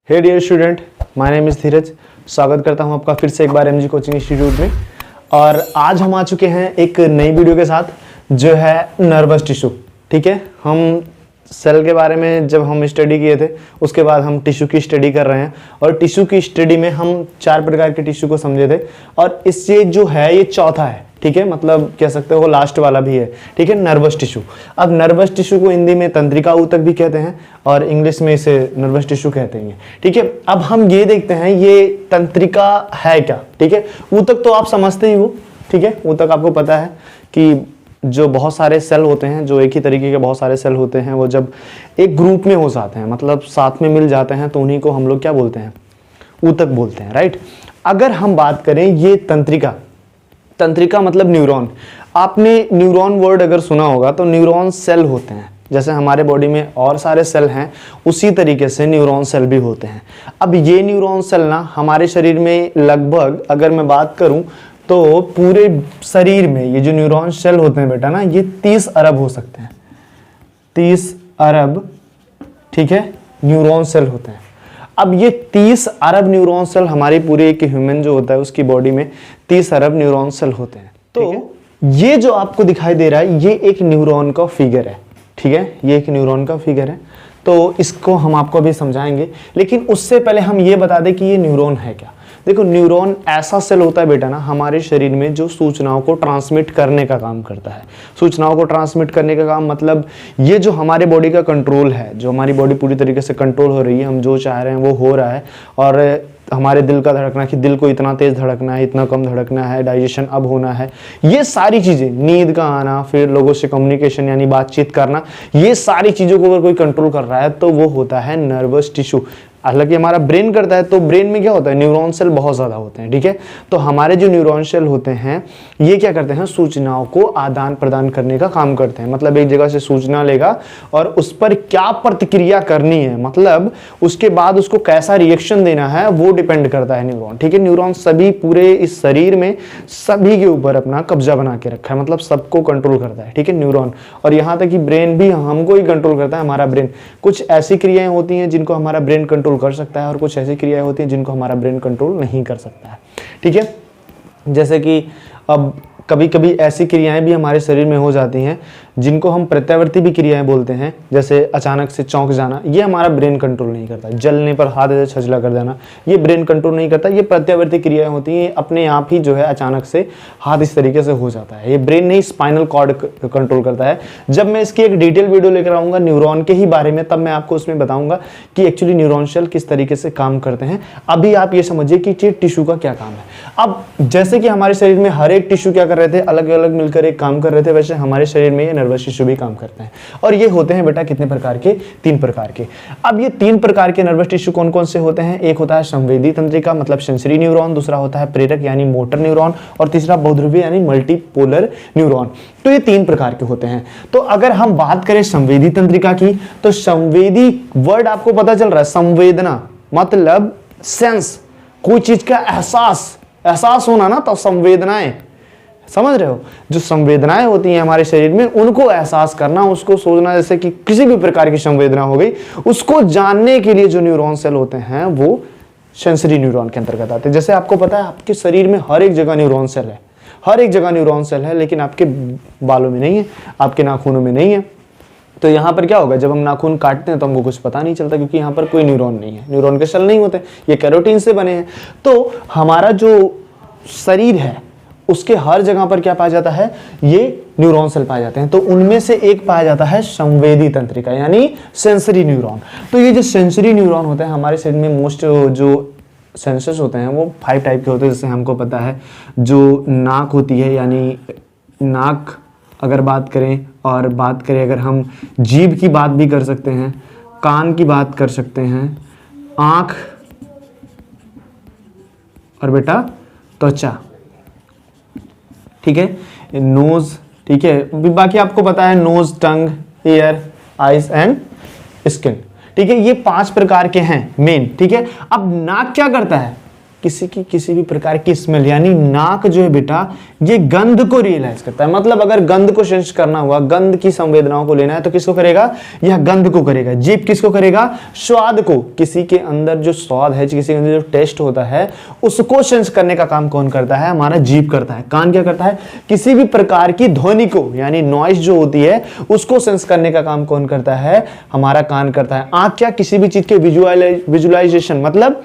Hey dear student, my name is Dheeraj. स्वागत करता हूं आपका फिर से एक बार एमजी कोचिंग इंस्टीट्यूट में। और आज हम आ चुके हैं एक नई वीडियो के साथ जो है नर्वस टिश्यू। ठीक है, हम सेल के बारे में जब हम स्टडी किए थे उसके बाद हम टिश्यू की स्टडी कर रहे हैं और टिश्यू की स्टडी में हम 4 प्रकार के टिश्यू को समझे थे और इससे जो है ये चौथा है। ठीक है, मतलब कह सकते हो लास्ट वाला भी है। ठीक है, नर्वस टिश्यू। अब नर्वस टिश्यू को हिंदी में तंत्रिका ऊतक भी कहते हैं और इंग्लिश में इसे नर्वस टिश्यू कहते हैं। ठीक है, अब हम ये देखते हैं ये तंत्रिका है क्या। ठीक है, ऊतक तो आप समझते ही हो। ठीक है, ऊतक आपको पता है कि जो बहुत सारे सेल होते हैं, जो एक ही तरीके के बहुत सारे सेल होते हैं, वो जब एक ग्रुप में हो जाते हैं, मतलब साथ में मिल जाते हैं, तो उन्हीं को हम लोग क्या बोलते हैं, ऊतक बोलते हैं। राइट। अगर हम बात करें ये तंत्रिका, तंत्रिका मतलब न्यूरॉन। आपने न्यूरॉन वर्ड अगर सुना होगा तो न्यूरॉन सेल होते हैं। जैसे हमारे बॉडी में और सारे सेल हैं उसी तरीके से न्यूरॉन सेल भी होते हैं। अब ये न्यूरॉन सेल ना हमारे शरीर में लगभग अगर मैं बात करूं तो पूरे शरीर में ये जो न्यूरॉन सेल होते हैं बेटा ना, ये 30 अरब हो सकते हैं। 30 अरब, ठीक है, न्यूरॉन सेल होते हैं। अब ये 30 अरब न्यूरॉन सेल हमारी पूरे एक ह्यूमन जो होता है उसकी बॉडी में 30 अरब न्यूरॉन सेल होते हैं। तो ये जो आपको दिखाई दे रहा है ये एक न्यूरॉन का फिगर है। ठीक है, ये एक न्यूरॉन का फिगर है। तो इसको हम आपको अभी समझाएंगे, लेकिन उससे पहले हम ये बता दें कि ये न्यूरॉन है क्या। देखो, न्यूरॉन ऐसा सेल होता है बेटा ना हमारे शरीर में जो सूचनाओं को ट्रांसमिट करने का काम करता है। सूचनाओं को ट्रांसमिट करने का काम मतलब ये जो हमारे बॉडी का कंट्रोल है, जो हमारी बॉडी पूरी तरीके से कंट्रोल हो रही है, हम जो चाह रहे हैं वो हो रहा है। और हमारे दिल का धड़कना कि दिल को इतना तेज धड़कना है, इतना कम धड़कना है, डाइजेशन अब होना है, ये सारी चीजें, नींद का आना, फिर लोगों से कम्युनिकेशन यानी बातचीत करना, ये सारी चीजों को अगर कोई कंट्रोल कर रहा है तो वो होता है नर्वस टिश्यू। हालांकि हमारा ब्रेन करता है, तो ब्रेन में क्या होता है, न्यूरॉन सेल बहुत ज्यादा होते हैं। ठीक है, तो हमारे जो न्यूरॉन सेल होते हैं ये क्या करते हैं, सूचनाओं को आदान प्रदान करने का काम करते हैं। मतलब एक जगह से सूचना लेगा और उस पर क्या प्रतिक्रिया करनी है, मतलब उसके बाद उसको कैसा रिएक्शन देना है, वो डिपेंड करता है न्यूरॉन। ठीक है, न्यूरॉन सभी पूरे इस शरीर में सभी के ऊपर अपना कब्जा बना के रखा है, मतलब सबको कंट्रोल करता है। ठीक है, न्यूरॉन। और यहाँ तक कि ब्रेन भी हमको ही कंट्रोल करता है। हमारा ब्रेन, कुछ ऐसी क्रियाएं होती हैं जिनको हमारा ब्रेन कंट्रोल कर सकता है और कुछ ऐसी क्रियाएं होती हैं जिनको हमारा ब्रेन कंट्रोल नहीं कर सकता है। ठीक है, जैसे कि अब कभी कभी ऐसी क्रियाएं भी हमारे शरीर में हो जाती हैं जिनको हम प्रत्यावर्ती भी क्रियाएं बोलते हैं। जैसे अचानक से चौंक जाना, ये हमारा ब्रेन कंट्रोल नहीं करता। जलने पर हाथ ऐसे छजला कर देना, ये ब्रेन कंट्रोल नहीं करता। ये प्रत्यावर्ती क्रियाएं होती हैं, अपने आप ही जो है अचानक से हाथ इस तरीके से हो जाता है। ये ब्रेन नहीं, स्पाइनल कॉर्ड कंट्रोल करता है। जब मैं इसकी एक डिटेल वीडियो लेकर आऊंगा न्यूरॉन के ही बारे में, तब मैं आपको उसमें बताऊंगा कि एक्चुअली न्यूरॉन सेल किस तरीके से काम करते हैं। अभी आप ये समझिए कि टिश्यू का क्या काम है। अब जैसे कि हमारे शरीर में हर एक टिश्यू क्या कर रहे थे, अलग अलग मिलकर एक काम कर रहे थे, वैसे हमारे शरीर में ये नर्वस टिश्यू भी काम करते हैं। और ये होते हैं बेटा कितने प्रकार के, 3 प्रकार के। अब ये 3 प्रकार के नर्वस टिश्यू कौन कौन से होते हैं? एक होता है संवेदी तंत्रिका मतलब सेंसरी न्यूरॉन, दूसरा होता है प्रेरक यानी मोटर न्यूरॉन, और तीसरा बहुध्रुवीय यानी मल्टीपोलर न्यूरॉन। तो ये 3 प्रकार के होते हैं। तो अगर हम बात करें संवेदी तंत्रिका की, तो संवेदी वर्ड आपको पता चल रहा है, संवेदना मतलब सेंस, कोई चीज का एहसास होना ना, तो संवेदनाएं, समझ रहे हो, जो संवेदनाएं होती हैं हमारे शरीर में उनको एहसास करना, उसको सोचना, जैसे कि किसी भी प्रकार की संवेदना हो गई, उसको जानने के लिए जो न्यूरॉन सेल होते हैं वो सेंसरी न्यूरॉन के अंतर्गत आते हैं। जैसे आपको पता है आपके शरीर में हर एक जगह न्यूरॉन सेल है, हर एक जगह न्यूरॉन सेल है, लेकिन आपके बालों में नहीं है, आपके नाखूनों में नहीं है। तो यहाँ पर क्या होगा, जब हम नाखून काटते हैं तो हमको कुछ पता नहीं चलता, क्योंकि यहाँ पर कोई न्यूरॉन नहीं है, न्यूरॉन के सेल नहीं होते, ये कैरोटीन से बने हैं। तो हमारा जो शरीर है उसके हर जगह पर क्या पाया जाता है, ये न्यूरॉन सेल पाए जाते हैं। तो उनमें से एक पाया जाता है संवेदी तंत्रिका यानी सेंसरी न्यूरॉन। तो ये जो सेंसरी न्यूरॉन होते हैं हमारे शरीर में मोस्ट जो सेंसर्स होते हैं वो 5 टाइप के होते हैं। जैसे हमको पता है जो नाक होती है, यानी नाक अगर बात करें, और बात करें अगर हम जीभ की बात भी कर सकते हैं, कान की बात कर सकते हैं, आंख, और बेटा त्वचा। ठीक है, नोज, ठीक है, बाकी आपको पता है nose, tongue, ear, eyes and skin. ठीक है, ये 5 प्रकार के हैं मेन। ठीक है, अब नाक क्या करता है, किसी भी प्रकार की स्मेल, यानी नाक जो है बेटा ये गंध को रियलाइज करता है। मतलब अगर गंध को सेंस करना हुआ, गंध की संवेदनाओं को लेना है तो किसको करेगा, यह गंध को करेगा। जीभ किसको करेगा, स्वाद को। किसी के अंदर जो स्वाद है, किसी के अंदर जो टेस्ट होता है उसको सेंस करने का काम कौन करता है, हमारा जीभ करता है। कान क्या करता है, किसी भी प्रकार की ध्वनि को, यानी नॉइज जो होती है उसको सेंस करने का काम कौन करता है, हमारा कान करता है। आंख क्या, किसी भी चीज के विजुअलाइजेशन मतलब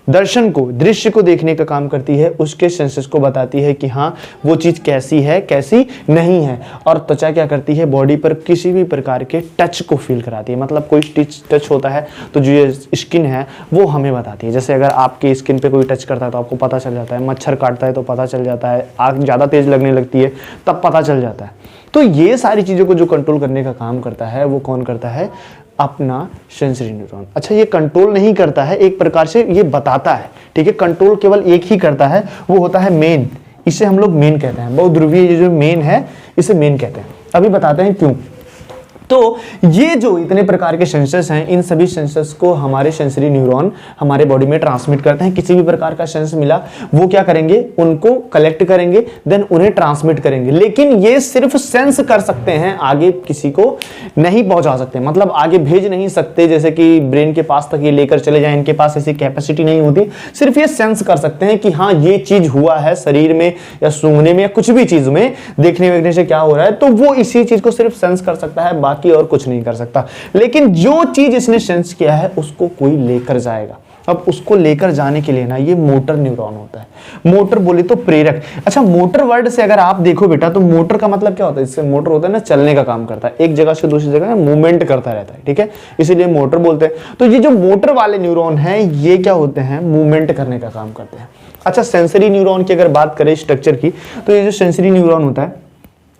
दर्शन को, दृश्य को देखने का काम करती है, उसके सेंसेस को बताती है कि हाँ वो चीज कैसी है कैसी नहीं है। और त्वचा क्या करती है, बॉडी पर किसी भी प्रकार के टच को फील कराती है। मतलब कोई टच होता है तो जो ये स्किन है वो हमें बताती है। जैसे अगर आपके स्किन पे कोई टच करता है तो आपको पता चल जाता है, मच्छर काटता है तो पता चल जाता है, आग ज़्यादा तेज लगने लगती है तब पता चल जाता है। तो ये सारी चीज़ों को जो कंट्रोल करने का काम करता है वो कौन करता है, अपना सेंसरी न्यूरॉन। अच्छा, ये कंट्रोल नहीं करता है, एक प्रकार से ये बताता है, ठीक है। कंट्रोल केवल एक ही करता है, वो होता है मेन। इसे हम लोग मेन कहते हैं, बहुध्रुवीय जो मेन है इसे मेन कहते हैं। अभी बताते हैं क्यों। तो ये जो इतने प्रकार के सेंसर्स हैं, इन सभी सेंसर्स को हमारे सेंसरी न्यूरॉन हमारे बॉडी में ट्रांसमिट करते हैं। किसी भी प्रकार का सेंस मिला वो क्या करेंगे, उनको कलेक्ट करेंगे, देन उन्हें ट्रांसमिट करेंगे। लेकिन ये सिर्फ सेंस कर सकते हैं, आगे किसी को नहीं पहुंचा सकते, मतलब आगे भेज नहीं सकते। जैसे कि ब्रेन के पास तक ये लेकर चले जाए, इनके पास ऐसी कैपेसिटी नहीं होती। सिर्फ ये सेंस कर सकते हैं कि हाँ ये चीज हुआ है शरीर में या सूंघने में या कुछ भी चीज में, देखने वेखने से क्या हो रहा है, तो वो इसी चीज को सिर्फ सेंस कर सकता है, बाकी और कुछ नहीं कर सकता। लेकिन जो चीज इसने सेंस किया है उसको कोई लेकर जाएगा। अब उसको लेकर जाने के लिए ना ये मोटर न्यूरॉन होता है। मोटर बोले तो प्रेरक। अच्छा, मोटर वर्ड से अगर आप देखो बेटा तो मोटर का मतलब क्या होता है, इससे मोटर होता है ना चलने का काम करता है, एक जगह से दूसरी जगह मूवमेंट करता रहता है, ठीक है, इसीलिए मोटर बोलते हैं। तो ये जो मोटर वाले न्यूरॉन हैं ये क्या होते हैं, मूवमेंट करने का काम करते हैं। अच्छा, सेंसरी न्यूरॉन की अगर बात करें स्ट्रक्चर की, तो ये जो सेंसरी न्यूरॉन होता है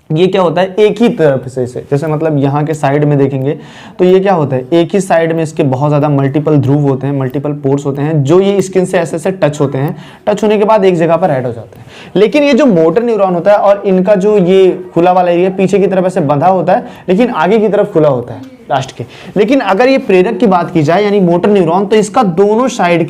ये क्या होता है, एक ही तरफ से इसे, जैसे मतलब यहाँ के साइड में देखेंगे तो ये क्या होता है, एक ही साइड में इसके बहुत ज़्यादा मल्टीपल ध्रुव होते हैं, मल्टीपल पोर्स होते हैं, जो ये स्किन से ऐसे टच होते हैं, टच होने के बाद एक जगह पर ऐड हो जाते हैं। लेकिन ये जो मोटर न्यूरॉन होता है और इनका जो ये खुला वाला एरिया पीछे की तरफ ऐसे बंधा होता है, लेकिन आगे की तरफ खुला होता है लास्ट के। लेकिन अगर ये प्रेरक की बात की जाए यानी मोटर न्यूरॉन, तो इसका दोनों साइड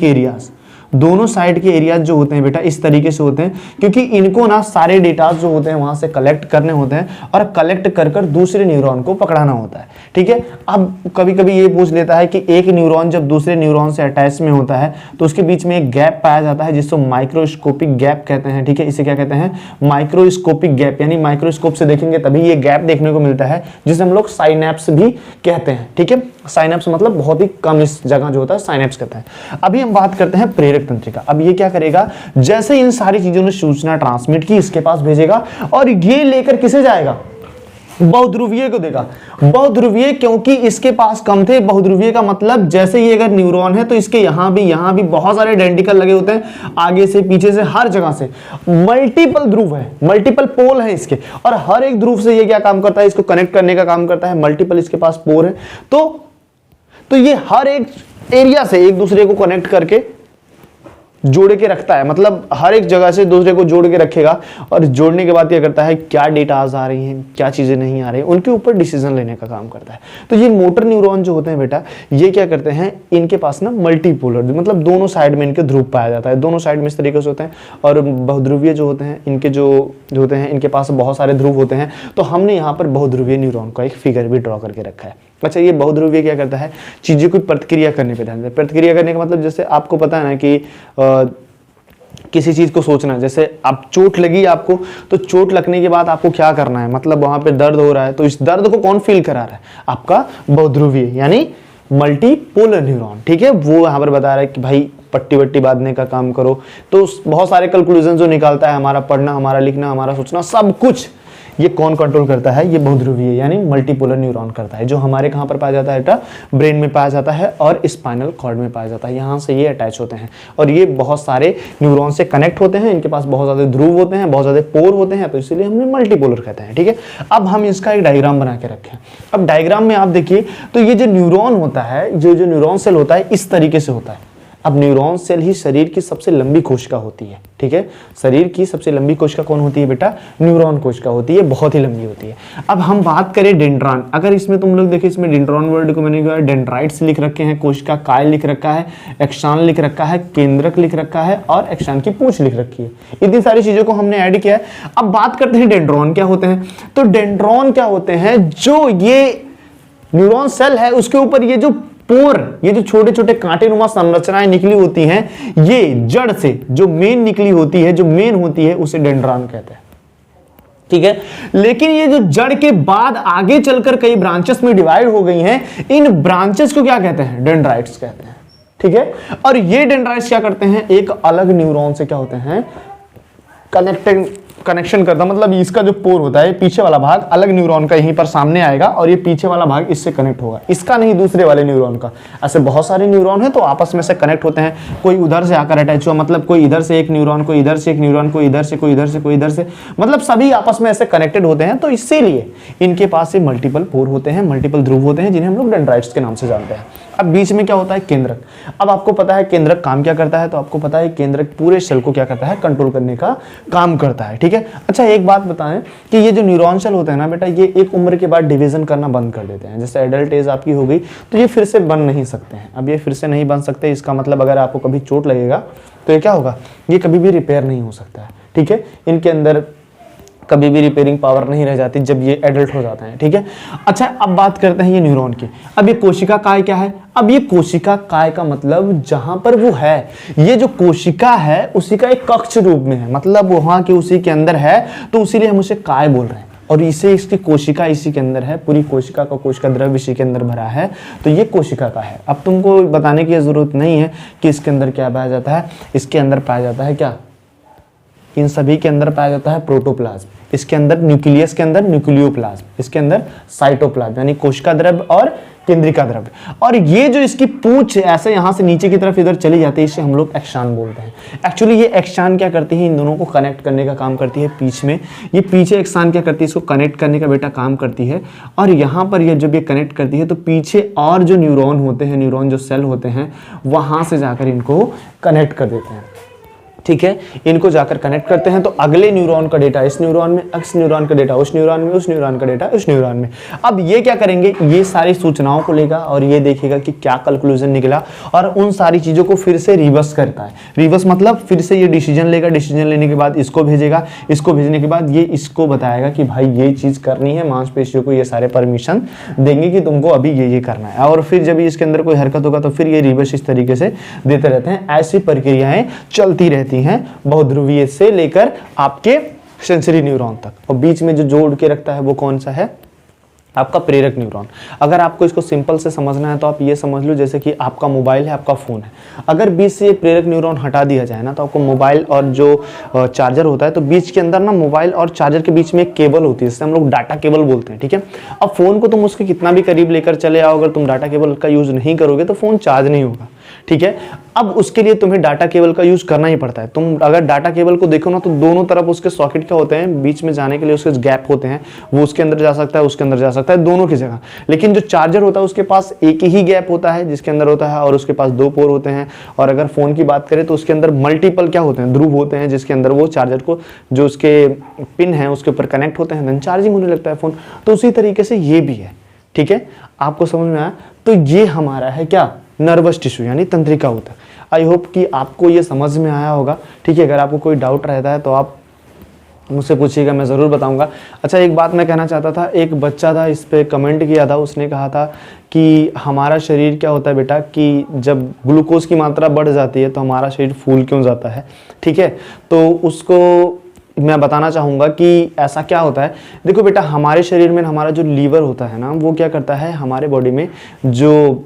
के एरियाज जो होते हैं बेटा इस तरीके से होते हैं, क्योंकि इनको ना सारे डेटा जो होते हैं वहां से कलेक्ट करने होते हैं और कलेक्ट कर कर दूसरे न्यूरॉन को पकड़ाना होता है, ठीक है। अब कभी कभी ये पूछ लेता है कि एक न्यूरॉन जब दूसरे न्यूरॉन से अटैच में होता है तो उसके बीच में एक गैप पाया जाता है जिसको माइक्रोस्कोपिक गैप कहते हैं, ठीक है। इसे क्या कहते हैं, माइक्रोस्कोपिक गैप, यानी माइक्रोस्कोप से देखेंगे तभी ये गैप देखने को मिलता है, जिसे हम लोग साइनेप्स भी कहते हैं, ठीक है। साइनेप्स मतलब बहुत ही कम इस जगह जो होता है साइनेप्स कहते हैं। अभी हम बात करते हैं प्रेरक तंत्रिका। अब ये क्या करेगा, जैसे इन सारी चीजों ने सूचना ट्रांसमिट की इसके पास भेजेगा और ये लेकर किसे जाएगा, बहुध्रुवीय को देगा। बहुध्रुवीय क्योंकि इसके पास कम थे, बहुध्रुवीय का मतलब जैसे ये अगर न्यूरॉन है तो इसके यहां भी बहुत सारे डेंटिकल लगे होते हैं, आगे से पीछे से हर जगह से मल्टीपल ध्रुव है, मल्टीपल पोल है इसके, और हर एक ध्रुव से ये क्या काम करता है, इसको कनेक्ट करने का काम करता है। मल्टीपल इसके पास पोर है, तो ये हर एक एरिया से एक दूसरे को कनेक्ट करके जोड़ के रखता है, मतलब हर एक जगह से दूसरे को जोड़ के रखेगा और जोड़ने के बाद क्या करता है, क्या डेटाज आ रही हैं, क्या चीजें नहीं आ रही हैं, उनके ऊपर डिसीजन लेने का काम करता है। तो ये मोटर न्यूरॉन जो होते हैं बेटा, ये क्या करते हैं, इनके पास ना मल्टीपोलर, मतलब दोनों साइड में इनके ध्रुव पाया जाता है, दोनों साइड में इस तरीके से होते हैं। और बहुध्रुवीय जो होते हैं इनके जो होते हैं इनके पास बहुत सारे ध्रुव होते हैं। तो हमने यहाँ पर बहुध्रुवीय न्यूरॉन का एक फिगर भी ड्रॉ करके रखा है। अच्छा, ये बहुध्रुवीय क्या करता है, चीजें कोई प्रतिक्रिया करने पे ध्यान देता है। प्रतिक्रिया करने का मतलब जैसे आपको पता है ना कि किसी चीज को सोचना, जैसे आप चोट लगी आपको, तो चोट लगने के बाद आपको क्या करना है, मतलब वहां पे दर्द हो रहा है, तो इस दर्द को कौन फील करा रहा है, आपका बहुध्रुवीय यानी मल्टीपोलर न्यूरॉन, ठीक है। वो यहाँ पर बता रहा है कि भाई पट्टी वट्टी बांधने का काम करो, तो बहुत सारे कैलकुलेशन जो निकालता है, हमारा पढ़ना, हमारा लिखना, हमारा सोचना, सब कुछ ये कौन कंट्रोल करता है, ये बहुध्रुवीय यानी मल्टीपोलर न्यूरॉन करता है, जो हमारे कहाँ पर पाया जाता है बेटा, ब्रेन में पाया जाता है और स्पाइनल कॉर्ड में पाया जाता है। यहाँ से ये अटैच होते हैं और ये बहुत सारे न्यूरॉन से कनेक्ट होते हैं, इनके पास बहुत ज्यादा ध्रुव होते हैं, बहुत ज्यादा पोर होते हैं, तो इसीलिए हमने मल्टीपोलर कहते हैं, ठीक है। अब हम इसका एक डायग्राम बना के रखें। अब डायग्राम में आप देखिए तो ये जो न्यूरॉन होता है, जो न्यूरॉन सेल होता है इस तरीके से होता है, अब न्यूरॉन सेल ही शरीर की सबसे लंबी कोशिका होती है, ठीक है। शरीर की सबसे लंबी कोशिका कौन होती है बेटा? न्यूरॉन कोशिका होती है, बहुत ही लंबी होती है। अब हम बात करें डेंड्रॉन, अगर इसमें तुम लोग देखिए, इसमें डेंड्रॉन वर्ड को मैंने क्या डेंड्राइट्स लिख रखे हैं, कोशिका काय लिख रखा है, एक्सान लिख रखा है, केंद्रक लिख रखा है और एक्सान की पूंछ लिख रखी है। इतनी सारी चीजों को हमने ऐड किया है। अब बात करते हैं डेंड्रॉन क्या होते हैं। तो डेंड्रॉन क्या होते हैं? जो ये न्यूरॉन सेल है उसके ऊपर ये जो पोर, ये जो छोटे छोटे कांटे नुमा संरचनाएं निकली होती हैं, ये जड़ से जो मेन निकली होती है, जो मेन होती है, उसे डेंड्रॉन कहते हैं, ठीक है। लेकिन ये जो जड़ के बाद आगे चलकर कई ब्रांचेस में डिवाइड हो गई हैं, इन ब्रांचेस को क्या कहते हैं? डेंड्राइट्स कहते हैं, ठीक है। और ये डेंड्राइट्स क्या करते हैं? एक अलग न्यूरॉन से क्या होते हैं? कनेक्शन करता, मतलब इसका जो पोर होता है, पीछे वाला भाग अलग न्यूरॉन का यहीं पर सामने आएगा और ये पीछे वाला भाग इससे कनेक्ट होगा, इसका नहीं, दूसरे वाले न्यूरॉन का। ऐसे बहुत सारे न्यूरॉन है तो आपस में से कनेक्ट होते हैं, कोई उधर से आकर अटैच हुआ, मतलब कोई इधर से एक न्यूरॉन, कोई इधर से एक न्यूरॉन, कोई इधर से, कोई इधर से, कोई इधर से, मतलब सभी आपस में ऐसे कनेक्टेड होते हैं। तो इसीलिए इनके पास से मल्टीपल पोर होते हैं, मल्टीपल ध्रुव होते हैं, जिन्हें हम लोग डेंड्राइट्स के नाम से जानते हैं। अब बीच में क्या होता है? केंद्रक। अब आपको पता है केंद्रक काम क्या करता है, तो आपको पता है केंद्रक पूरे सेल को क्या करता है? कंट्रोल करने का काम करता है, ठीक है। अच्छा एक बात बताएं कि ये जो न्यूरॉन सेल होते हैं ना बेटा, ये एक उम्र के बाद डिवीजन करना बंद कर देते हैं। जैसे एडल्ट एज आपकी हो गई तो ये फिर से बन नहीं सकते हैं। अब ये फिर से नहीं बन सकते, इसका मतलब अगर आपको कभी चोट लगेगा तो ये क्या होगा? ये कभी भी रिपेयर नहीं हो सकता है, ठीक है। इनके अंदर कभी भी रिपेयरिंग पावर नहीं रह जाती जब ये एडल्ट हो जाते हैं, ठीक है। अच्छा अब बात करते हैं ये न्यूरॉन की। अब ये कोशिका काय क्या है? अब ये कोशिका काय का मतलब जहां पर वो है, ये जो कोशिका है उसी का एक कक्ष रूप में है, मतलब वहां के उसी के अंदर है, तो इसीलिए हम उसे काय बोल रहे हैं। और इसे इसकी कोशिका इसी के अंदर है, पूरी कोशिका का कोशिका द्रव्य इसी के अंदर भरा है, तो ये कोशिका का है। अब तुमको बताने की जरूरत नहीं है कि इसके अंदर क्या पाया जाता है। इसके अंदर पाया जाता है क्या? इन सभी के अंदर पाया जाता है प्रोटोप्लाज्म, इसके अंदर न्यूक्लियस के अंदर न्यूक्लियोप्लाज्म, इसके अंदर साइटोप्लाज्म यानी कोशिका द्रव्य और केंद्रिका द्रव्य। और ये जो इसकी पूंछ ऐसे यहां से नीचे की तरफ इधर चली जाती है, इसे हम लोग एक्सान बोलते हैं। एक्चुअली ये एक्सान क्या करती है? इन दोनों को कनेक्ट करने का काम करती है बीच में। ये पीछे एक्सान क्या करती है? इसको कनेक्ट करने का बेटा काम करती है। और यहाँ पर ये जब ये कनेक्ट करती है तो पीछे और जो न्यूरॉन होते हैं, न्यूरॉन जो सेल होते हैं, वहां से जाकर इनको कनेक्ट कर देते हैं, ठीक है। इनको जाकर कनेक्ट करते हैं तो अगले न्यूरॉन का डेटा इस न्यूरॉन में, उस न्यूरॉन का डेटा उस न्यूरॉन में, उस न्यूरॉन का डेटा उस न्यूरॉन में। अब ये क्या करेंगे? ये सारी सूचनाओं को लेगा और ये देखेगा कि क्या कंक्लूजन निकला, और उन सारी चीजों को फिर से रिवर्स करता है। रिवर्स मतलब फिर से ये डिसीजन लेगा, डिसीजन लेने के बाद इसको भेजेगा, इसको भेजने के बाद ये इसको बताएगा कि भाई ये चीज करनी है, मांसपेशियों को ये सारे परमिशन देंगे कि तुमको अभी ये करना है। और फिर जब इसके अंदर कोई हरकत होगा तो फिर ये रिवर्स इस तरीके से देते रहते हैं। ऐसी प्रक्रियाएं चलती रहती हैं बहुध्रुवीय से लेकर आपके सेंसरी न्यूरॉन तक। और बीच में जो जोड़ के रखता है वो कौन सा है? आपका प्रेरक न्यूरॉन। अगर आपको इसको सिंपल से समझना है तो आप ये समझ लो जैसे कि आपका मोबाइल है, आपका फोन है। अगर बीच से प्रेरक न्यूरॉन हटा दिया जाए ना तो आपको मोबाइल और जो चार्जर होता है, तो बीच के अंदर ना मोबाइल और चार्जर के बीच में एक केबल होती है, जिसे हम लोग डाटा केबल बोलते हैं, ठीक है। अब फोन को तुम उसके कितना भी करीब लेकर चले आओ, अगर तुम डाटा केबल का यूज नहीं करोगे तो फोन चार्ज नहीं होगा, ठीक है। अब उसके लिए तुम्हें डाटा केबल का यूज करना ही पड़ता है। तुम अगर डाटा केबल को देखो ना तो दोनों तरफ उसके सॉकेट क्या होते हैं, बीच में जाने के लिए उसके गैप होते हैं, वो उसके अंदर जा सकता है, उसके अंदर जा सकता है, दोनों की जगह। लेकिन जो चार्जर होता है उसके पास एक ही गैप होता है जिसके अंदर होता है, और उसके पास दो पोर होते हैं। और अगर फोन की बात करें तो उसके अंदर मल्टीपल क्या होते हैं, ध्रुव होते हैं, जिसके अंदर वो चार्जर को जो उसके पिन है उसके ऊपर कनेक्ट होते हैं, देन चार्जिंग होने लगता है फोन। तो उसी तरीके से ये भी है, ठीक है। आपको समझ में आया? तो ये हमारा है क्या, नर्वस टिश्यू यानी तंत्रिका होता है। आई होप कि आपको ये समझ में आया होगा, ठीक है। अगर आपको कोई डाउट रहता है तो आप मुझसे पूछिएगा, मैं ज़रूर बताऊंगा। अच्छा एक बात मैं कहना चाहता था, एक बच्चा था इस पे कमेंट किया था, उसने कहा था कि हमारा शरीर क्या होता है बेटा कि जब ग्लूकोज की मात्रा बढ़ जाती है तो हमारा शरीर फूल क्यों जाता है, ठीक है। तो उसको मैं बताना चाहूँगा कि ऐसा क्या होता है। देखो बेटा, हमारे शरीर में हमारा जो लीवर होता है ना, वो क्या करता है, हमारे बॉडी में जो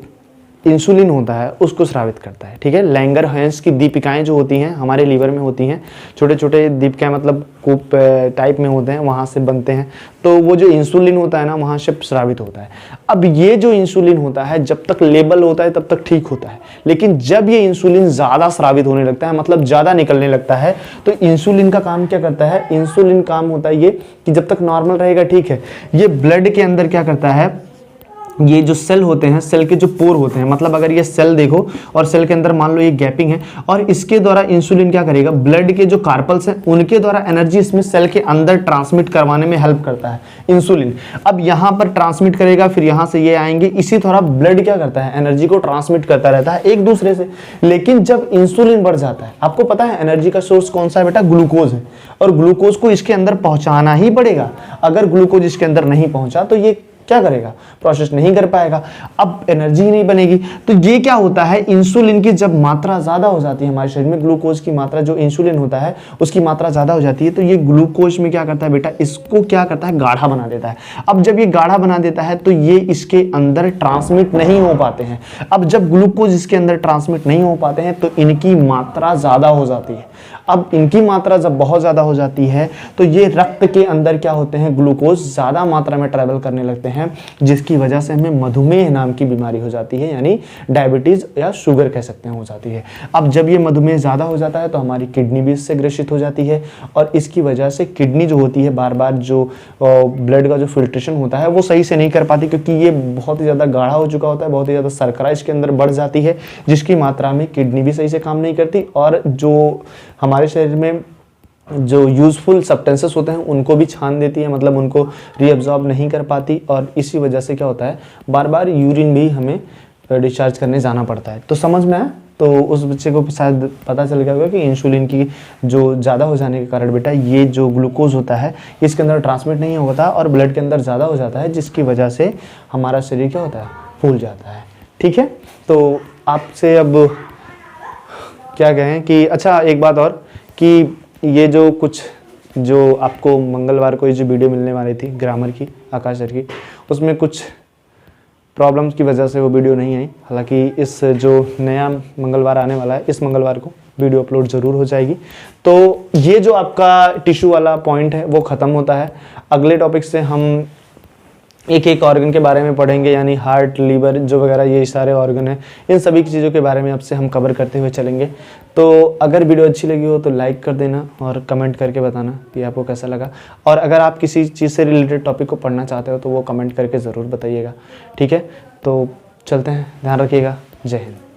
इंसुलिन होता है उसको स्रावित करता है, ठीक है। लैंगरहैंस की दीपिकाएं जो होती हैं हमारे लीवर में होती हैं, छोटे छोटे दीपिकाएं मतलब कूप टाइप में होते हैं, वहाँ से बनते हैं। तो वो जो इंसुलिन होता है ना, वहाँ से स्रावित होता है। अब ये जो इंसुलिन होता है जब तक लेबल होता है तब तक ठीक होता है, लेकिन जब ये इंसुलिन ज़्यादा स्रावित होने लगता है, मतलब ज़्यादा निकलने लगता है, तो इंसुलिन का काम क्या करता है, इंसुलिन काम होता है ये कि जब तक नॉर्मल रहेगा ठीक है, ये ब्लड के अंदर क्या करता है, ये जो सेल होते हैं, सेल के जो पोर होते हैं, मतलब अगर ये सेल देखो और सेल के अंदर मान लो ये गैपिंग है और इसके द्वारा इंसुलिन क्या करेगा, ब्लड के जो कार्पल्स हैं उनके द्वारा एनर्जी इसमें सेल के अंदर ट्रांसमिट करवाने में हेल्प करता है इंसुलिन। अब यहाँ पर ट्रांसमिट करेगा, फिर यहाँ से ये आएंगे, इसी तरह ब्लड क्या करता है, एनर्जी को ट्रांसमिट करता रहता है एक दूसरे से। लेकिन जब इंसुलिन बढ़ जाता है, आपको पता है एनर्जी का सोर्स कौन सा है बेटा, ग्लूकोज है, और ग्लूकोज को इसके अंदर पहुंचाना ही पड़ेगा। अगर ग्लूकोज इसके अंदर नहीं पहुंचा तो ये क्या करेगा, प्रोसेस नहीं कर पाएगा, अब एनर्जी ही नहीं बनेगी। तो ये क्या होता है, इंसुलिन की जब मात्रा ज्यादा हो जाती है हमारे शरीर में, ग्लूकोज की मात्रा, जो इंसुलिन होता है उसकी मात्रा ज्यादा हो जाती है, तो ये ग्लूकोज में क्या करता है बेटा, इसको क्या करता है, गाढ़ा बना देता है। अब जब ये गाढ़ा बना देता है तो ये इसके अंदर ट्रांसमिट नहीं हो पाते हैं। अब जब ग्लूकोज इसके अंदर ट्रांसमिट नहीं हो पाते हैं तो इनकी मात्रा ज्यादा हो जाती है। अब इनकी मात्रा जब बहुत ज्यादा हो जाती है तो ये रक्त के अंदर क्या होते हैं, ग्लूकोज ज्यादा मात्रा में ट्रेवल करने लगते हैं, जिसकी वजह से हमें मधुमेह नाम की बीमारी हो जाती है, यानी डायबिटीज या शुगर कह सकते हैं, हो जाती है। अब जब ये मधुमेह ज्यादा हो जाता है तो हमारी किडनी भी इससे ग्रसित हो जाती है, और इसकी वजह से किडनी जो होती है बार बार जो ब्लड का जो फिल्ट्रेशन होता है वो सही से नहीं कर पाती, क्योंकि ये बहुत ही ज्यादा गाढ़ा हो चुका होता है, बहुत ही ज्यादा शर्करा इसके अंदर बढ़ जाती है, जिसकी मात्रा में किडनी भी सही से काम नहीं करती, और जो हमारे शरीर में जो यूजफुल सब्सटेंसेस होते हैं उनको भी छान देती है, मतलब उनको रीअब्जॉर्ब नहीं कर पाती, और इसी वजह से क्या होता है, बार बार यूरिन भी हमें डिस्चार्ज करने जाना पड़ता है। तो समझ में आया? तो उस बच्चे को शायद पता चल गया होगा कि इंसुलिन की जो ज़्यादा हो जाने के कारण बेटा ये जो ग्लूकोज होता है इसके अंदर ट्रांसमिट नहीं होता और ब्लड के अंदर ज़्यादा हो जाता है, जिसकी वजह से हमारा शरीर क्या होता है, फूल जाता है। ठीक है, तो आपसे अब क्या कहें कि अच्छा एक बात और, कि ये जो कुछ जो आपको मंगलवार को ये जो वीडियो मिलने वाली थी ग्रामर की, आकाश सर की, उसमें कुछ प्रॉब्लम्स की वजह से वो वीडियो नहीं आई। हालांकि इस जो नया मंगलवार आने वाला है, इस मंगलवार को वीडियो अपलोड ज़रूर हो जाएगी। तो ये जो आपका टिश्यू वाला पॉइंट है वो ख़त्म होता है। अगले टॉपिक से हम एक एक ऑर्गन के बारे में पढ़ेंगे, यानी हार्ट, लीवर जो वगैरह ये सारे ऑर्गन हैं, इन सभी की चीज़ों के बारे में आपसे हम कवर करते हुए चलेंगे। तो अगर वीडियो अच्छी लगी हो तो लाइक कर देना और कमेंट करके बताना कि आपको कैसा लगा, और अगर आप किसी चीज़ से रिलेटेड टॉपिक को पढ़ना चाहते हो तो वो कमेंट करके ज़रूर बताइएगा। ठीक है, तो चलते हैं, ध्यान रखिएगा, जय हिंद।